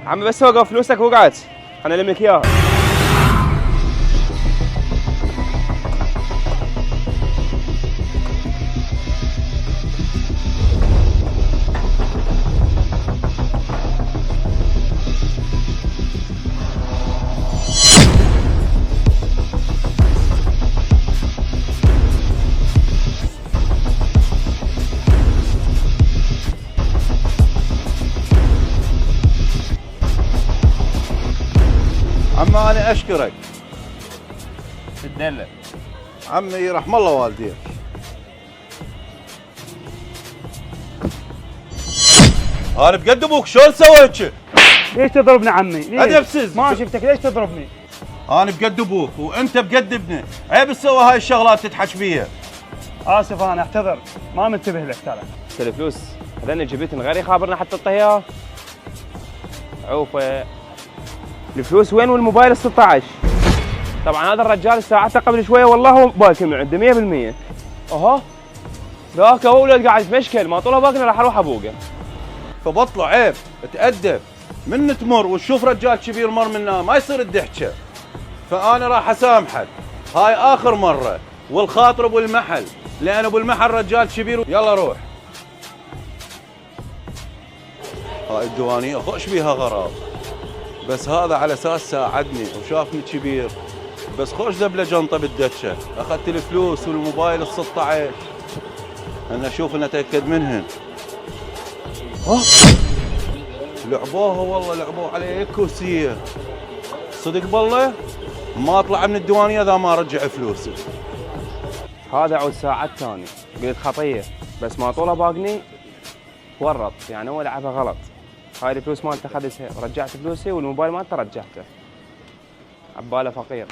عمي بس وقف فلوسك وقعت، انا لمك اياها. عمي أنا أشكرك. تدلل عمي يرحم الله والديك. أنا بقد أبوك شلون سويت؟ ليش تضربني عمي؟ ليش؟ أدب سز. ما شفتك ليش تضربني؟ أنا بقد أبوك وأنت بقد ابني، عيب تسوي هاي الشغلات تتحش بيها. اسف انا اعتذر، ما منتبه لك ترى. الفلوس هذني جبت من غير يخابرنا حتى الطهية. عوفة الفلوس وين والموبايل ال 16؟ طبعا هذا الرجال ساعته قبل شويه والله هو باكي من عنده 100%. اها ذاك ولد قاعد يتمشكل ما طوله باكي راح اروح ابوقه. فبطلع عيب تأدب، من تمر وتشوف رجال كبير مر منا ما يصير الضحكة. فأنا راح أسامحك، هاي آخر مرة، والخاطر أبو المحل، لأن أبو المحل رجال كبير. يلا روح. هاي الديوانية خوش بيها غرض، بس هذا على أساس ساعدني وشافني كبير، بس خوش ذبله جنطة بالدكة، أخذت الفلوس والموبايل ال 16. أنا أشوف أن أتأكد منهن. لعبوها والله، لعبوا علي كوسية. صدق بالله ما اطلع من الديوانيه اذا ما رجع فلوسي. هذا عود ساعات ثاني قلت خطيه بس ما طوله باقني ورط، يعني هو لعبها غلط. هاي الفلوس مالته خذتها ورجعت فلوسي والموبايل مالته رجعته. عباله فقير.